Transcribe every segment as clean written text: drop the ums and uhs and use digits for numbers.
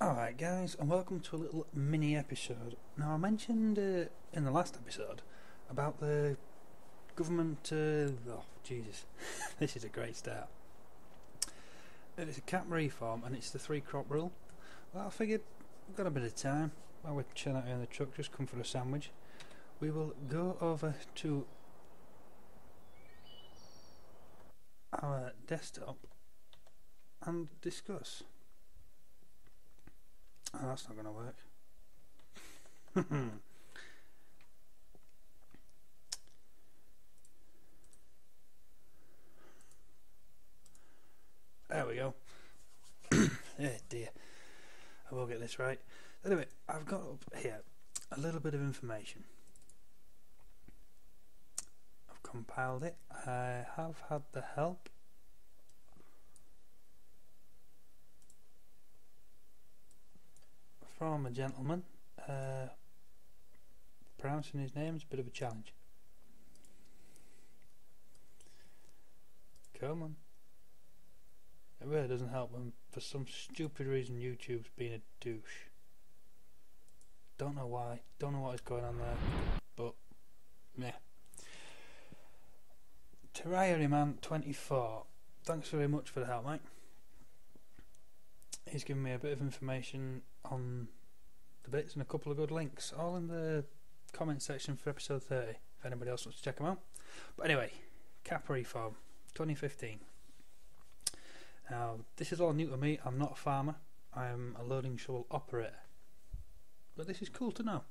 Alright guys, and welcome to a little mini episode. Now I mentioned in the last episode about the government, oh Jesus, this is a great start. It's a cap reform and it's the 3 crop rule. Well, I figured we've got a bit of time while we're chilling out here in the truck, just come for a sandwich. We will go over to our desktop and discuss. Oh, that's not going to work. There we go. Oh dear. I will get this right. Anyway, I've got up here a little bit of information. I've compiled it. I have had the help from a gentleman. Pronouncing his name is a bit of a challenge. Come on. It really doesn't help when for some stupid reason YouTube's being a douche. Don't know why, don't know what is going on there, but meh. Terrariman24, thanks very much for the help, mate. He's given me a bit of information on the bits and a couple of good links, all in the comment section for episode 30 if anybody else wants to check them out. But anyway, cap reform 2015. Now this is all new to me. I'm not a farmer, I am a loading shovel operator, but this is cool to know.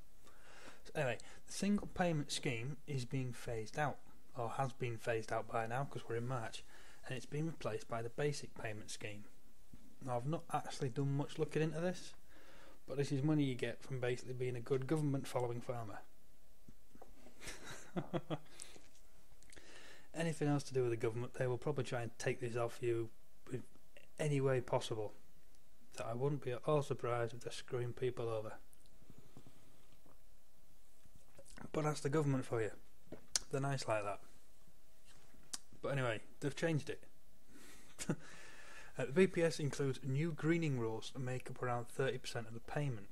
So anyway, the single payment scheme is being phased out, or has been phased out by now because we're in March, and it's been replaced by the basic payment scheme. Now I've not actually done much looking into this, but this is money you get from basically being a good government following farmer. Anything else to do with the government, they will probably try and take this off you in any way possible. So I wouldn't be at all surprised if they're screwing people over. But that's the government for you. They're nice like that. But anyway, they've changed it. The BPS includes new greening rules that make up around 30% of the payment.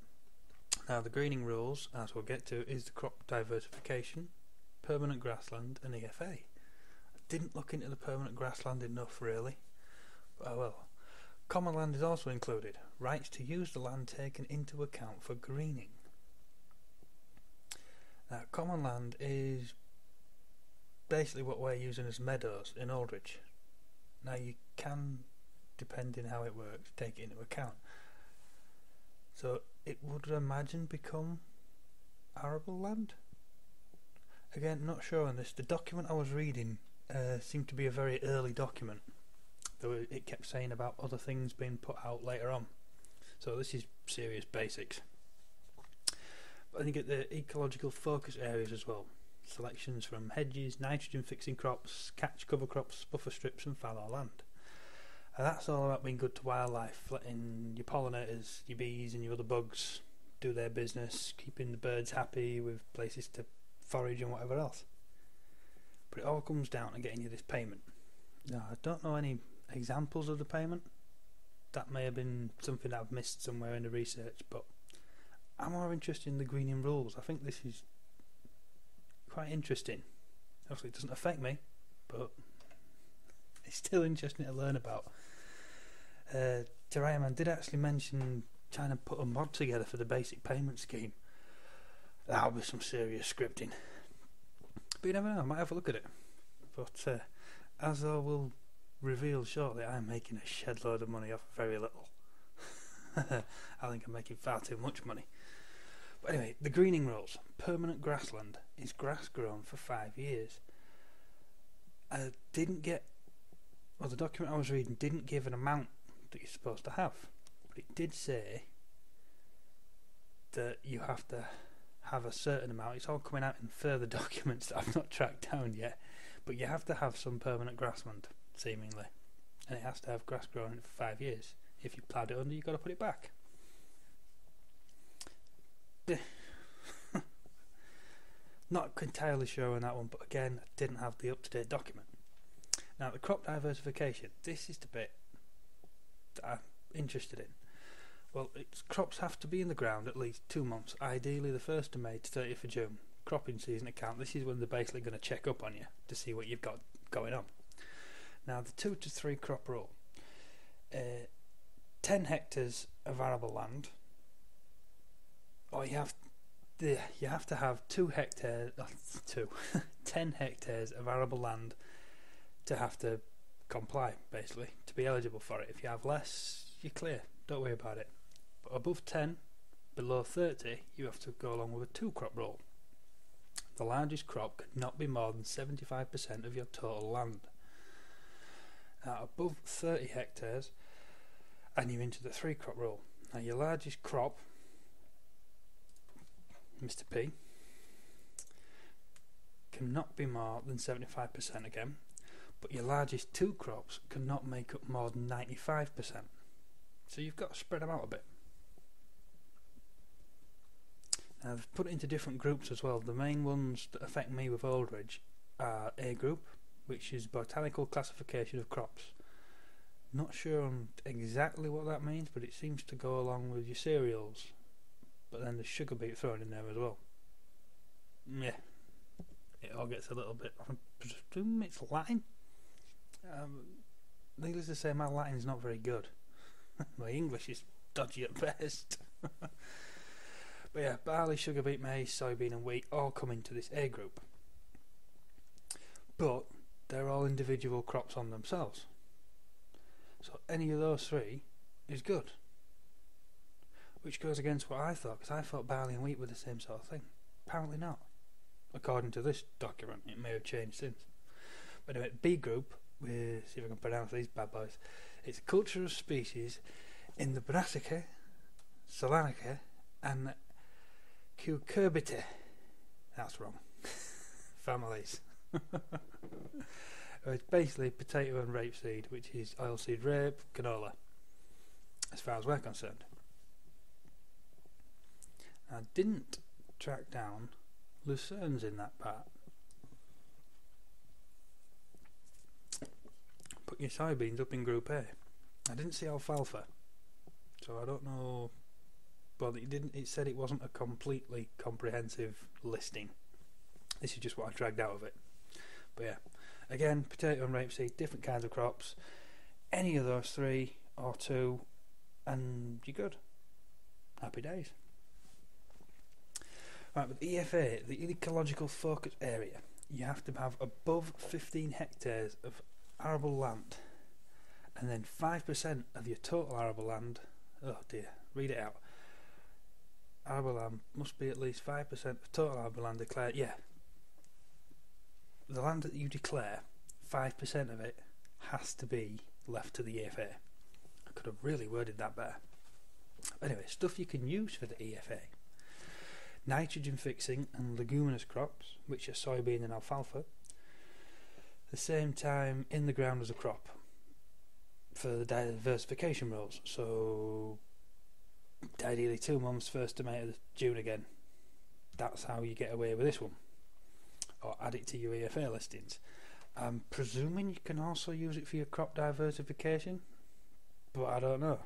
Now the greening rules, as we'll get to, is the crop diversification, permanent grassland and EFA. I didn't look into the permanent grassland enough really, but I will. Common land is also included, rights to use the land taken into account for greening. Now common land is basically what we're using as meadows in Aldridge. Now you can, depending how it works, take it into account. So it would imagine become arable land. Again, not sure on this. The document I was reading seemed to be a very early document, though it kept saying about other things being put out later on. So this is serious basics. But then you get the ecological focus areas as well. Selections from hedges, nitrogen fixing crops, catch cover crops, buffer strips and fallow land. And that's all about being good to wildlife, letting your pollinators, your bees and your other bugs do their business, keeping the birds happy with places to forage and whatever else. But it all comes down to getting you this payment. Now I don't know any examples of the payment. That may have been something that I've missed somewhere in the research, but I'm more interested in the greening rules. I think this is quite interesting. Obviously it doesn't affect me, but it's still interesting to learn about. Terrariman did actually mention trying to put a mod together for the basic payment scheme. That'll be some serious scripting. But you never know, I might have a look at it. But as I will reveal shortly, I'm making a shed load of money off very little. I think I'm making far too much money. But anyway, the greening rules. Permanent grassland is grass grown for 5 years. I didn't get, well, the document I was reading didn't give an amount that you're supposed to have, but it did say that you have to have a certain amount. It's all coming out in further documents that I've not tracked down yet, but you have to have some permanent grassland, seemingly, and it has to have grass growing for 5 years. If you ploughed it under, you've got to put it back. Not entirely sure on that one, but again, I didn't have the up-to-date document. Now the crop diversification, this is the bit that I'm interested in. Well, crops have to be in the ground at least 2 months, ideally the 1st of May to 30th of June. Cropping season account, this is when they're basically going to check up on you to see what you've got going on. Now, the 2 to 3 crop rule. 10 hectares of arable land, or you have to have 10 hectares of arable land to have to comply, basically, to be eligible for it. If you have less, you're clear, don't worry about it. But above 10, below 30, you have to go along with a 2 crop rule. The largest crop could not be more than 75% of your total land. Now, above 30 hectares, and you're into the 3 crop rule. Now, your largest crop, Mr. P, cannot be more than 75% again, but your largest 2 crops cannot make up more than 95%. So you've got to spread them out a bit. Now, I've put it into different groups as well. The main ones that affect me with Aldridge are A group, which is botanical classification of crops. Not sure on exactly what that means, but it seems to go along with your cereals. But then there's sugar beet thrown in there as well. Yeah, it all gets a little bit. I presume it's Latin. Needless to say, my Latin is not very good. My English is dodgy at best. But yeah, barley, sugar beet, maize, soybean and wheat all come into this A group. But they're all individual crops on themselves. So any of those 3 is good. Which goes against what I thought, because I thought barley and wheat were the same sort of thing. Apparently not. According to this document, it may have changed since. But anyway, B group, we'll see if I can pronounce these bad boys. It's a culture of species in the Brassica, Solanica and Cucurbitaceae. That's wrong. Families. It's basically potato and rapeseed, which is oilseed rape, canola, as far as we're concerned. I didn't track down lucernes in that part. Put your soybeans up in Group A. I didn't see alfalfa, so I don't know. Well, it said it wasn't a completely comprehensive listing. This is just what I dragged out of it. But yeah, again, potato and rapeseed, different kinds of crops. Any of those 3 or 2, and you're good. Happy days. Right, with EFA, the ecological focus area, you have to have above 15 hectares of arable land, and then 5% of your total arable land. Oh dear, read it out. Arable land must be at least 5% of total arable land declared. Yeah, the land that you declare, 5% of it has to be left to the EFA. I could have really worded that better. Anyway, stuff you can use for the EFA. Nitrogen fixing and leguminous crops, which are soybean and alfalfa, the same time in the ground as a crop for the diversification rules. So ideally 2 months, 1st of May to June again. That's how you get away with this one. Or add it to your EFA listings. I'm presuming you can also use it for your crop diversification, but I don't know.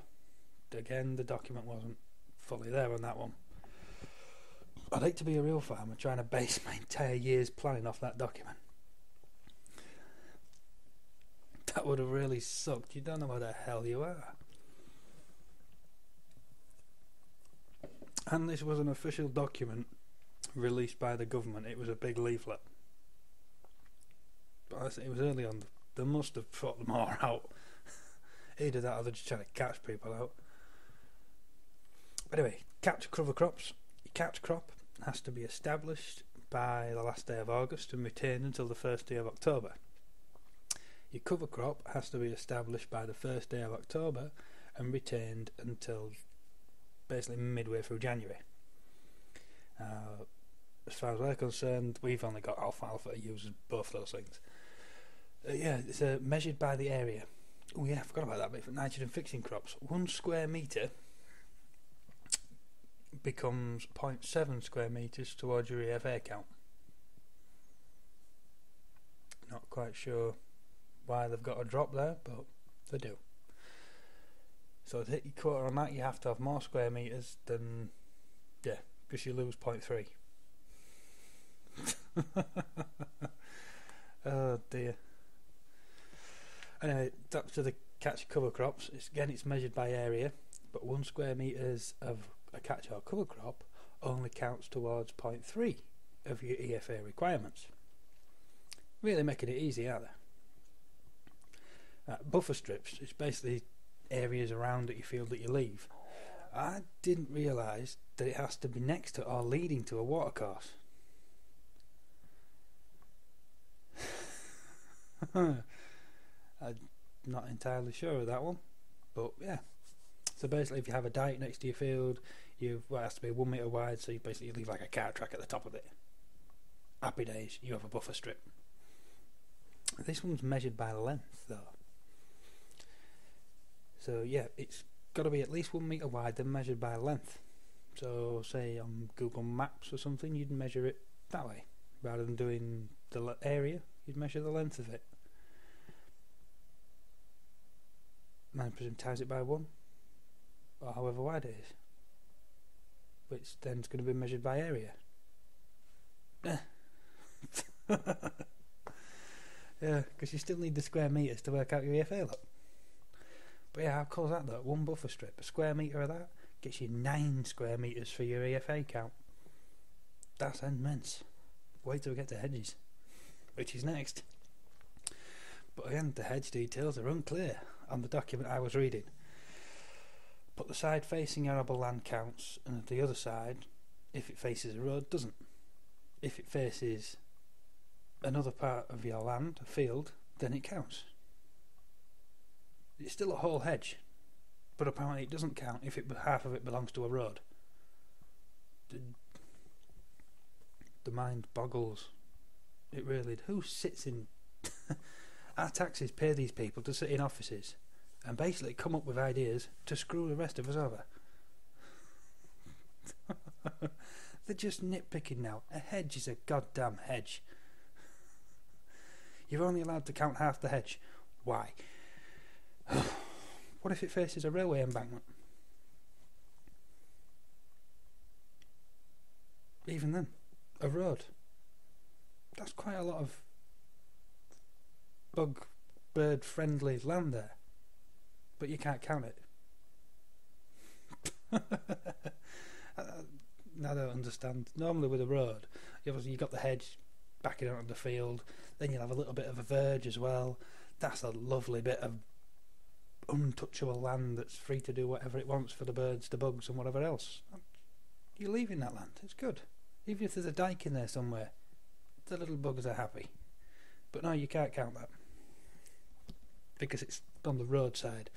Again, the document wasn't fully there on that one. I'd like to be a real farmer trying to base my entire year's planning off that document. That would have really sucked. You don't know where the hell you are. And this was an official document released by the government. It was a big leaflet. But it was early on. They must have thought them all out. Either that or they're just trying to catch people out. But anyway, catch cover crops. Your catch crop has to be established by the last day of August and retained until the first day of October. Your cover crop has to be established by the first day of October and retained until basically midway through January. As far as we're concerned, we've only got alfalfa that uses both those things. Yeah, it's measured by the area. Oh yeah, I forgot about that bit for nitrogen fixing crops. 1 square metre becomes 0.7 square metres towards your EFA count. Not quite sure why they've got a drop there, but they do. So to hit your quota on that, you have to have more square metres than, yeah, because you lose 0.3. Oh dear. Anyway, up to the catch cover crops. It's measured by area, but 1 square metres of a catch or cover crop only counts towards 0.3 of your EFA requirements. Really making it easy, aren't they? Buffer strips, it's basically areas around your field that you leave. I didn't realise that it has to be next to or leading to a watercourse. I'm not entirely sure of that one, but yeah. So basically, if you have a dike next to your field, it has to be 1 metre wide, so you basically leave like a cart track at the top of it. Happy days, you have a buffer strip. This one's measured by length though. So yeah, it's got to be at least 1 metre wide, then measured by length. So say on Google Maps or something, you'd measure it that way. Rather than doing the area, you'd measure the length of it. And I presume times it by 1, or however wide it is. Which then is going to be measured by area. Yeah, because you still need the square metres to work out your EFA lot. But yeah, how cool is that though? 1 buffer strip, a square metre of that gets you 9 square metres for your EFA count. That's immense. Wait till we get to hedges, which is next. But again, the hedge details are unclear on the document I was reading. But the side facing arable land counts, and the other side, if it faces a road, doesn't. If it faces another part of your land, a field, then it counts. It's still a whole hedge, but apparently it doesn't count if half of it belongs to a road. The mind boggles. It really. Who sits in? Our taxes pay these people to sit in offices and basically come up with ideas to screw the rest of us over. They're just nitpicking now. A hedge is a goddamn hedge. You're only allowed to count half the hedge. Why? What if it faces a railway embankment? Even then, a road. That's quite a lot of bird friendly land there. But you can't count it. I don't understand. Normally with a road, you've got the hedge backing out of the field, then you'll have a little bit of a verge as well. That's a lovely bit of untouchable land that's free to do whatever it wants for the birds, the bugs and whatever else. You're leaving that land, it's good. Even if there's a dike in there somewhere, the little bugs are happy. But no, you can't count that because it's on the roadside.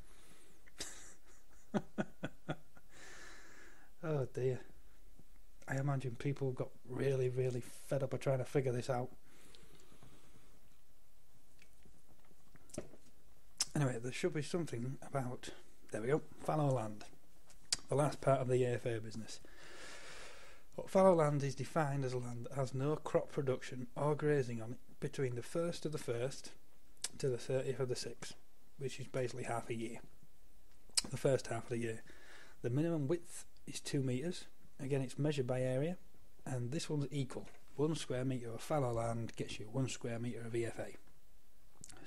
Oh dear. I imagine people got really, really fed up of trying to figure this out. Anyway, there should be something about, there we go, fallow land. The last part of the EFA business. What fallow land is defined as land that has no crop production or grazing on it between the 1st of the 1st to the 30th of the 6th, which is basically half a year. The first half of the year. The minimum width is 2 metres. Again, it's measured by area, and this one's equal. 1 square metre of fallow land gets you 1 square metre of EFA.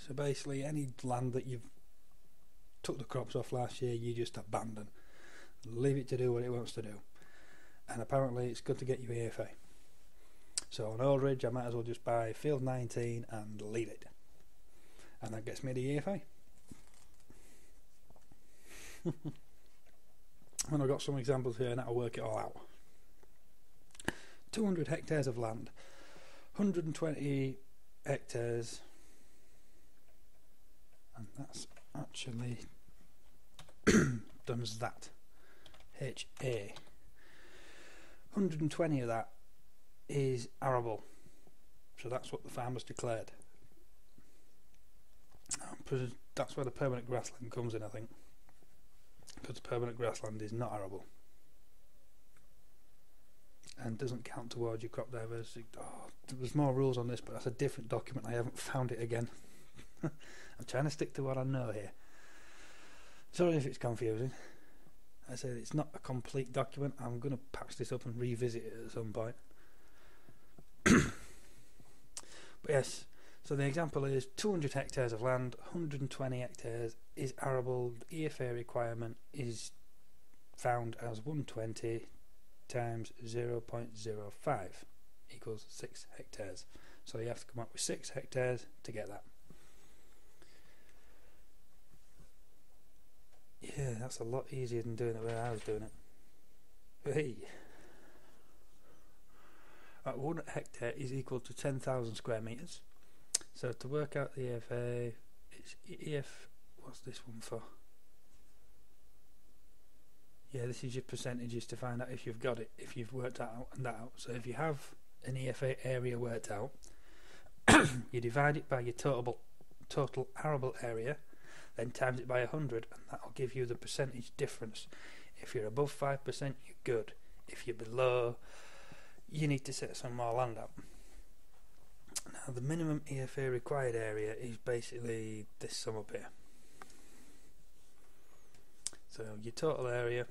So basically, any land that you've took the crops off last year, you just abandon. Leave it to do what it wants to do. And apparently, it's good to get you EFA. So on Aldridge, I might as well just buy field 19 and leave it. And that gets me the EFA. And I've got some examples here and that'll work it all out. 200 hectares of land, 120 hectares, and that's actually done as that. HA. 120 of that is arable, so that's what the farmers declared. That's where the permanent grassland comes in, I think. Because permanent grassland is not arable and doesn't count towards your crop diversity. There's more rules on this, but that's a different document. I haven't found it again. I'm trying to stick to what I know here. Sorry if it's confusing. I said it's not a complete document. I'm going to patch this up and revisit it at some point. But yes, so the example is 200 hectares of land, 120 hectares is arable. The EFA requirement is found as 120 times 0.05 equals 6 hectares. So you have to come up with 6 hectares to get that. Yeah, that's a lot easier than doing it where I was doing it. Hey. 1 hectare is equal to 10,000 square metres. So to work out the EFA, it's what's this one for? Yeah, this is your percentages to find out if you've got it, if you've worked that out and that out. So if you have an EFA area worked out, you divide it by your total arable area, then times it by 100, and that will give you the percentage difference. If you're above 5%, you're good. If you're below, you need to set some more land up. Now the minimum EFA required area is basically this sum up here. So your total area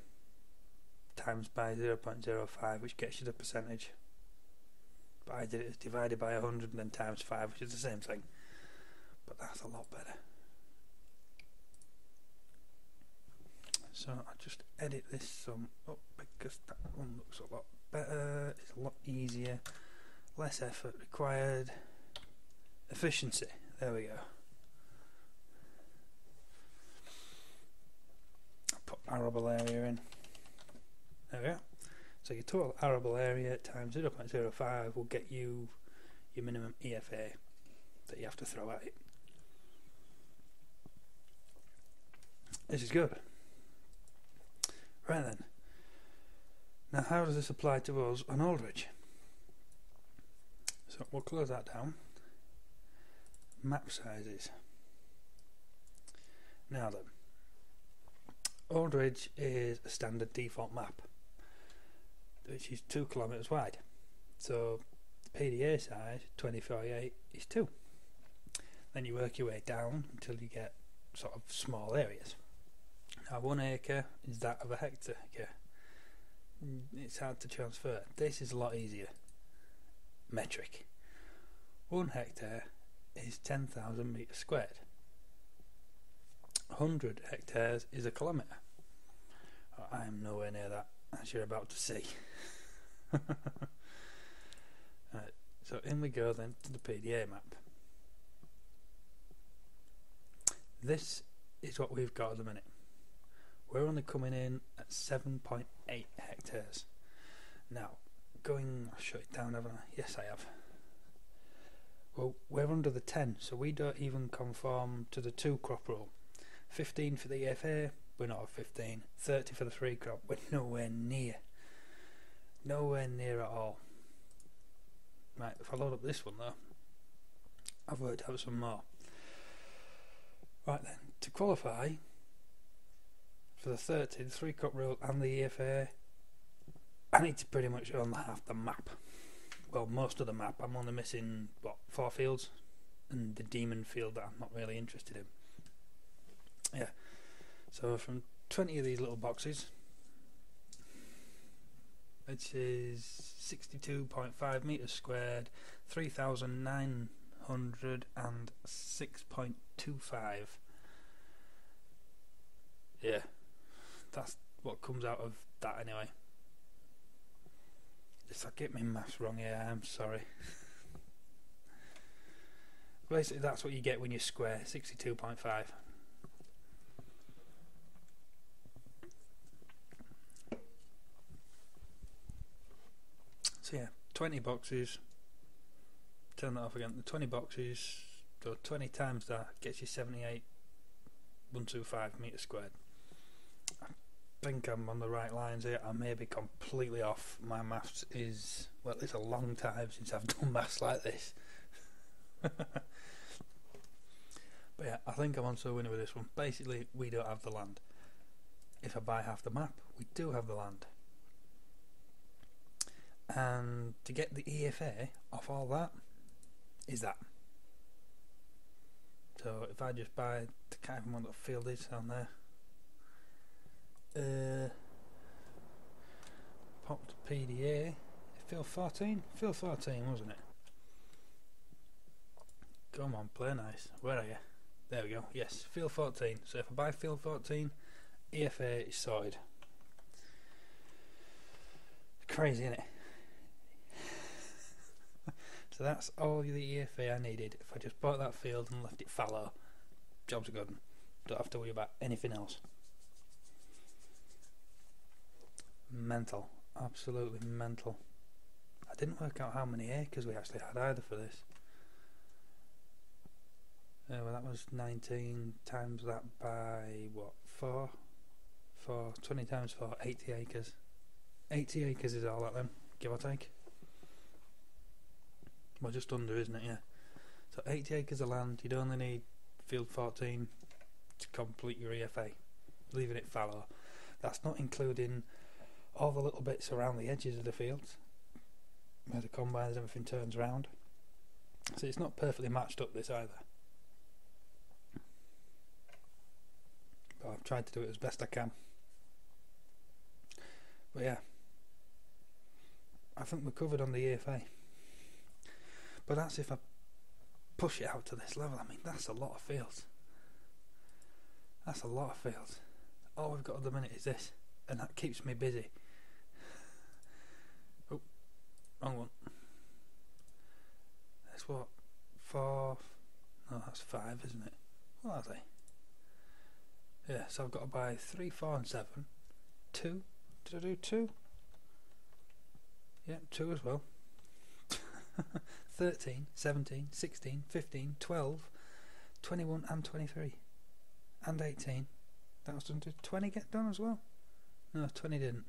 times by 0.05, which gets you the percentage. But I did it as divided by 100 and then times 5, which is the same thing. But that's a lot better. So I'll just edit this sum up because that one looks a lot better, it's a lot easier, less effort required, efficiency, there we go. I'll put arable area in, there we go. So your total arable area times 0.05 will get you your minimum EFA that you have to throw at it. This is good. Right then, now how does this apply to us on Aldridge? So we'll close that down. Map sizes. Now then, Aldridge is a standard default map, which is 2 kilometres wide. So the PDA size, 2048, is 2. Then you work your way down until you get sort of small areas. Now 1 acre is that of a hectare. It's hard to transfer. This is a lot easier. Metric. 1 hectare is 10,000 metres squared. 100 hectares is a kilometre. I am nowhere near that, as you're about to see. Right, so in we go then to the PDA map. This is what we've got at the minute. We're only coming in at 7.8 hectares. Now, I'll shut it down, haven't I? Yes, I have. Well, we're under the 10, so we don't even conform to the 2 crop rule. 15 for the EFA, we're not at 15. 30 for the 3 crop, we're nowhere near. Nowhere near at all. Right, if I load up this one though, I've worked out some more. Right then, to qualify for the 30, the 3 crop rule and the EFA, I need to pretty much own half the map. Well, most of the map. I'm only missing, 4 fields? And the demon field that I'm not really interested in. Yeah. So from 20 of these little boxes, which is 62.5 metres squared, 3,906.25. Yeah. That's what comes out of that anyway. If I get my maths wrong here, I'm sorry. Basically that's what you get when you square 62.5. So yeah, 20 boxes, turn that off again, the 20 boxes, so 20 times that gets you 78,125 metres squared. I think I'm on the right lines here. I may be completely off. My maths is, well, it's a long time since I've done maths like this. But yeah, I think I'm on to a winner with this one. Basically, we don't have the land. If I buy half the map, we do have the land. And to get the EFA off all that is that. So if I just buy, I can't even remember what the field is down there. Popped PDA. Field 14? Field 14, wasn't it? Come on, play nice. Where are you? There we go. Yes, field 14. So if I buy field 14, EFA is sorted. Crazy, isn't it? So that's all the EFA I needed. If I just bought that field and left it fallow, jobs are good. Don't have to worry about anything else. Mental. Absolutely mental. I didn't work out how many acres we actually had either for this. Well, that was 19 times that by what? 4? 20 times 4, 80 acres. 80 acres is all that then, give or take. Well, just under, isn't it? Yeah. So 80 acres of land, you'd only need field 14 to complete your EFA, leaving it fallow. That's not including all the little bits around the edges of the fields, where the combines and everything turns round. So it's not perfectly matched up, this either. But I've tried to do it as best I can. But yeah, I think we're covered on the EFA. But that's if I push it out to this level. I mean, that's a lot of fields. That's a lot of fields. All we've got at the minute is this, and that keeps me busy. Oh, wrong one. That's what? 4? No, that's 5, isn't it? What are they? Yeah, so I've got to buy 3, 4 and 7. 2? Did I do 2? Yeah, 2 as well. 13, 17, 16, 15, 12, 21 and 23. And 18. That was done. Did 20 get done as well? No, 20 didn't.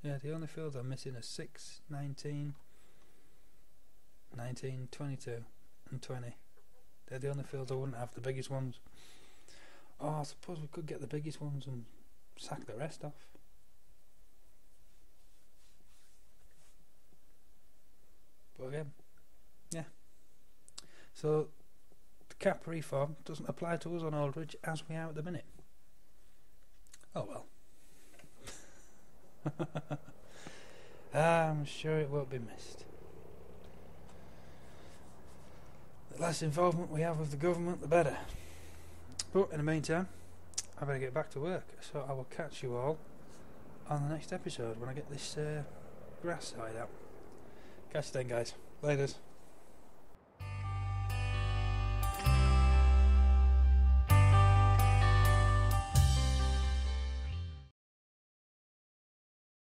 Yeah, the only fields I'm missing are 6, 19, 19, 22 and 20. They're the only fields I wouldn't have, the biggest ones. Oh, I suppose we could get the biggest ones and sack the rest off. But again, yeah. So the cap reform doesn't apply to us on Aldridge as we are at the minute. Oh well. I'm sure it won't be missed. The less involvement we have with the government, the better. But in the meantime, I better get back to work, so I will catch you all on the next episode when I get this grass side out. Catch you then, guys. Laters.